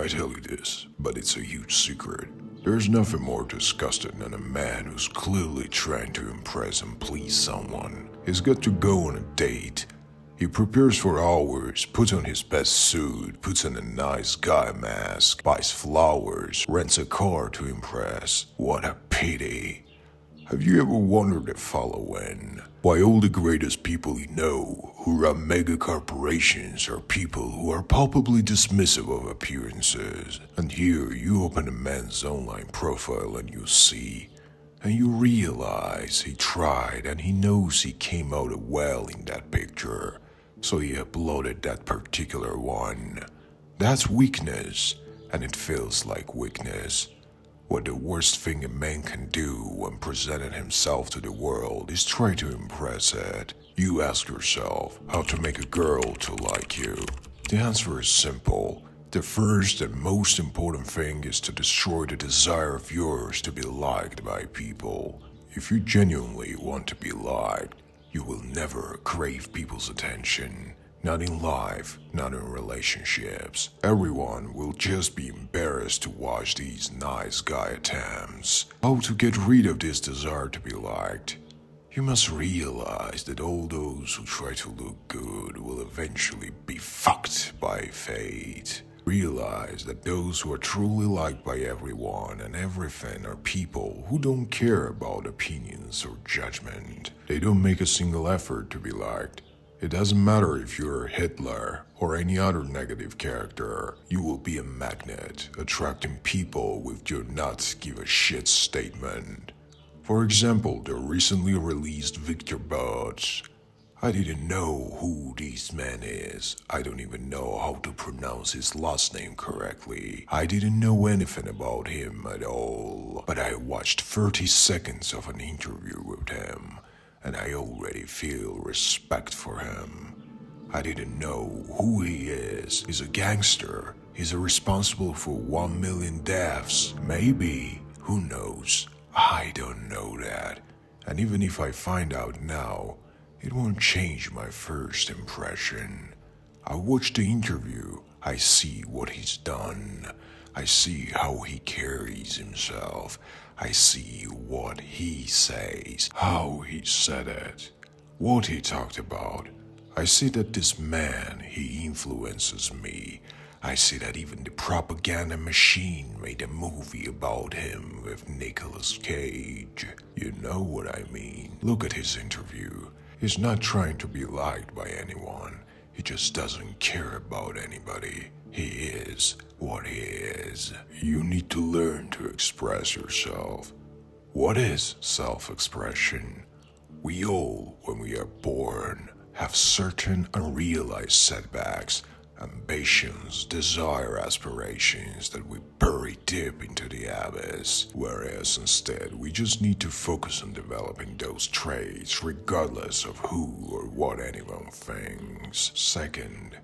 I tell you this, but it's a huge secret. There's nothing more disgusting than a man who's clearly trying to impress and please someone. He's got to go on a date. He prepares for hours, puts on his best suit, puts on a nice guy mask, buys flowers, rents a car to impress. What a pity. Have you ever wondered the following? Why all the greatest people you know who run mega corporations are people who are palpably dismissive of appearances. And here you open a man's online profile and you see, and you realize he tried and he knows he came out well in that picture, so he uploaded that particular one. That's weakness, and it feels like weakness. What the worst thing a man can do when presenting himself to the world is try to impress it. You ask yourself how to make a girl to like you. The answer is simple. The first and most important thing is to destroy the desire of yours to be liked by people. If you genuinely want to be liked, you will never crave people's attention. Not in life, not in relationships. Everyone will just be embarrassed to watch these nice guy attempts. How to get rid of this desire to be liked? You must realize that all those who try to look good will eventually be fucked by fate. Realize that those who are truly liked by everyone and everything are people who don't care about opinions or judgment. They don't make a single effort to be liked. It doesn't matter if you're Hitler or any other negative character, you will be a magnet, attracting people with your not give a shit statement. For example, the recently released Victor Bots. I didn't know who this man is. I don't even know how to pronounce his last name correctly. I didn't know anything about him at all. But I watched 30 seconds of an interview with him, and I already feel respect for him. I didn't know who he is. He's a gangster. He's responsible for 1 million deaths. Maybe. Who knows? I don't know that. And even if I find out now, it won't change my first impression. I watch the interview. I see what he's done. I see how he carries himself. I see what he says, how he said it, what he talked about. I see that this man, he influences me. I see that even the propaganda machine made a movie about him with Nicolas Cage. You know what I mean? Look at his interview. He's not trying to be liked by anyone. He just doesn't care about anybody. He is what he is. You need to learn to express yourself. What is self-expression? We all, when we are born, have certain unrealized setbacks, ambitions, desire, aspirations that we bury deep into the abyss, whereas instead we just need to focus on developing those traits regardless of who or what anyone thinks. Second,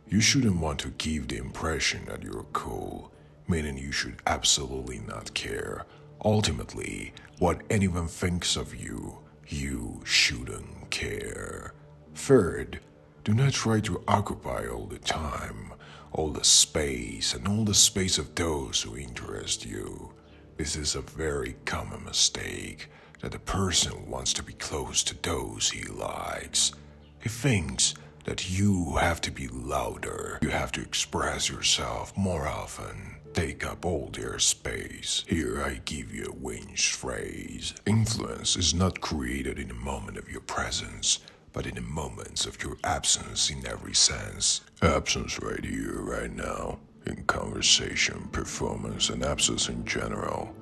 you shouldn't want to give the impression that you're cool, meaning you should absolutely not care. Ultimately, what anyone thinks of you, you shouldn't care. Third, do not try to occupy all the time, all the space, and all the space of those who interest you. This is a very common mistake, that a person wants to be close to those he likes. He thinks that you have to be louder, you have to express yourself more often, take up all their space. Here I give you a winged phrase. Influence is not created in the moment of your presence, but in the moments of your absence in every sense. Absence right here, right now, in conversation, performance, and absence in general.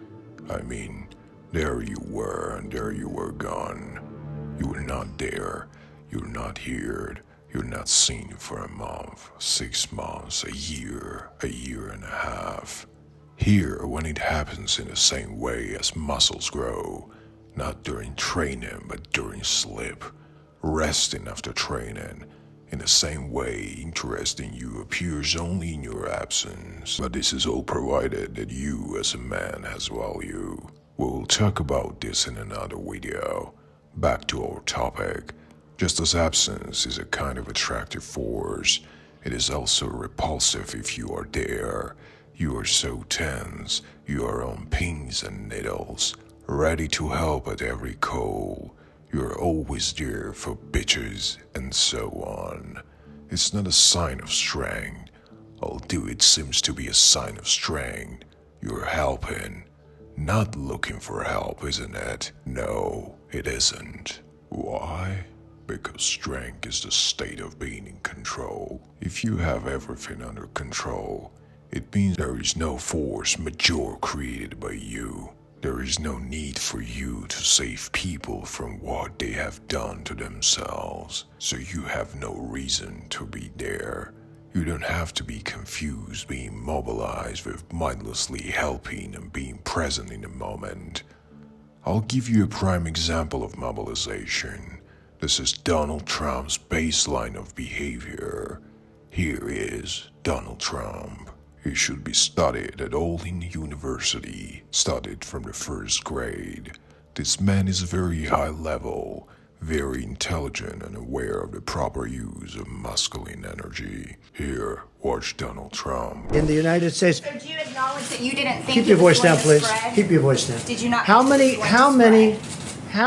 I mean, there you were and there you were gone. You were not there, you're not here, you're not seen for a month, 6 months, a year and a half. Here, when it happens in the same way as muscles grow, not during training but during sleep, resting after training. In the same way, interest in you appears only in your absence, but this is all provided that you as a man has value. We'll talk about this in another video. Back to our topic. Just as absence is a kind of attractive force, it is also repulsive if you are there. You are so tense, you are on pins and needles, ready to help at every call. You're always there for bitches and so on. It's not a sign of strength, although it seems to be a sign of strength. You're helping, not looking for help, isn't it? No, it isn't. Why? Because strength is the state of being in control. If you have everything under control, it means there is no force majeure created by you. There is no need for you to save people from what they have done to themselves, so you have no reason to be there. You don't have to be confused being mobilized with mindlessly helping and being present in the moment. I'll give you a prime example of mobilization. This is Donald Trump's baseline of behavior. Here is Donald Trump. He should be studied at Olding University, studied from the first grade. This man is very high level, very intelligent and aware of the proper use of masculine energy. Here, watch Donald Trump. In the United States. So do you acknowledge that you didn't think Keep your voice down, please. Spread? Keep your voice down. Did you not? How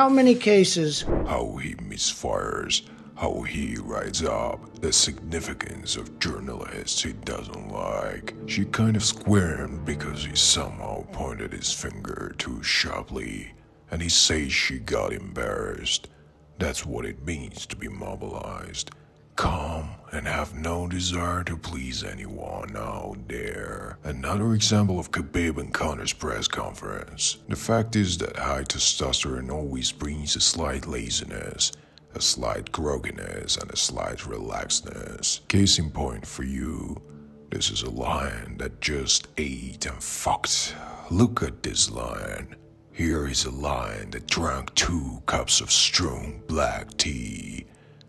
many cases? How he misfires, how he writes up the significance of journalists he doesn't like. She kind of squirmed because he somehow pointed his finger too sharply, and he says she got embarrassed. That's what it means to be mobilized. Calm and have no desire to please anyone out there. Another example of Khabib and Connor's press conference. The fact is that high testosterone always brings a slight laziness, a slight grogginess, and a slight relaxedness. Case in point for you, this is a lion that just ate and fucked. Look at this lion. Here is a lion that drank 2 cups of strong black tea.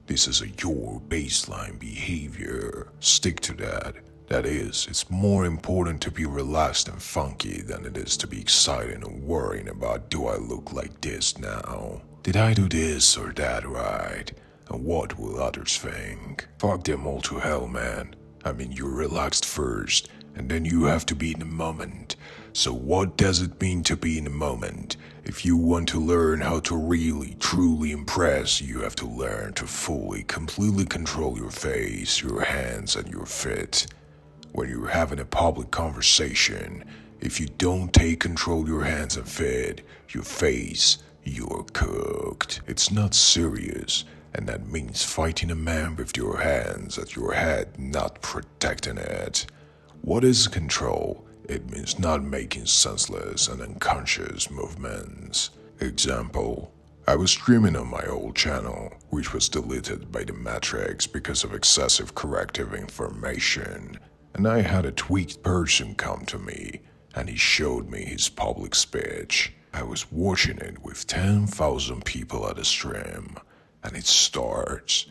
This is your baseline behavior. Stick to that. That is, it's more important to be relaxed and funky than it is to be excited and worrying about, do I look like this now? Did I do this or that right? And what will others think? Fuck them all to hell, man. I mean, you're relaxed first, and then you have to be in the moment. So what does it mean to be in the moment? If you want to learn how to really, truly impress, you have to learn to fully, completely control your face, your hands, and your feet. When you're having a public conversation, if you don't take control of your hands and feet, your face, you're cooked. It's not serious, and that means fighting a man with your hands at your head, not protecting it. What is control? It means not making senseless and unconscious movements. Example, I was streaming on my old channel, which was deleted by the Matrix because of excessive corrective information, and I had a tweaked person come to me, and he showed me his public speech. I was watching it with 10,000 people at a stream, and it starts.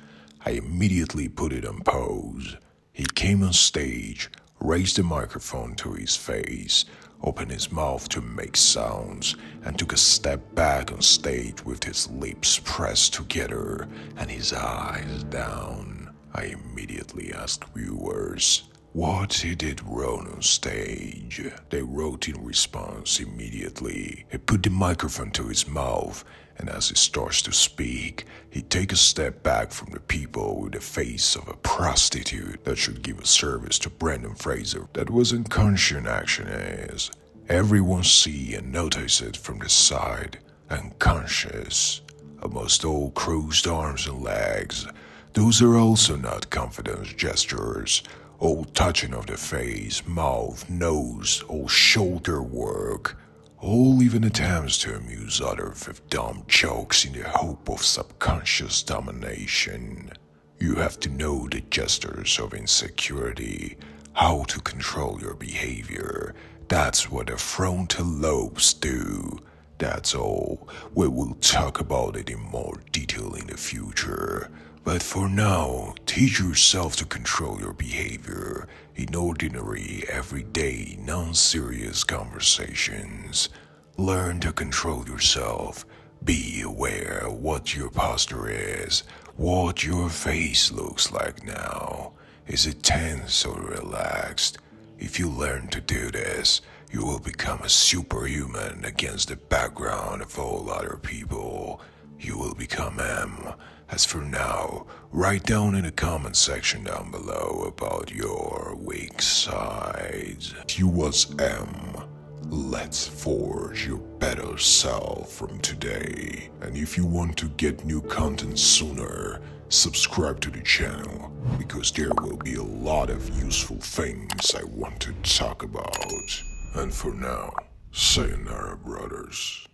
I immediately put it on pause. He came on stage, raised the microphone to his face, opened his mouth to make sounds, and took a step back on stage with his lips pressed together and his eyes down. I immediately asked viewers what he did wrong on stage. They wrote in response immediately. He put the microphone to his mouth, and as he starts to speak, he take a step back from the people with the face of a prostitute that should give a service to Brendan Fraser. That wasn't conscious action is. Everyone see and notice it from the side. Unconscious. Almost all crossed arms and legs. Those are also not confidence gestures. All touching of the face, mouth, nose, all shoulder work. All even attempts to amuse others with dumb jokes in the hope of subconscious domination. You have to know the gestures of insecurity, how to control your behavior. That's what the frontal lobes do. That's all. We will talk about it in more detail in the future. But for now, teach yourself to control your behavior in ordinary, everyday, non-serious conversations. Learn to control yourself. Be aware of what your posture is, what your face looks like now. Is it tense or relaxed? If you learn to do this, you will become a superhuman against the background of all other people. You will become M. As for now, write down in the comment section down below about your weak sides. You was M. Let's forge your better self from today. And if you want to get new content sooner, subscribe to the channel, because there will be a lot of useful things I want to talk about. And for now, sayonara, brothers.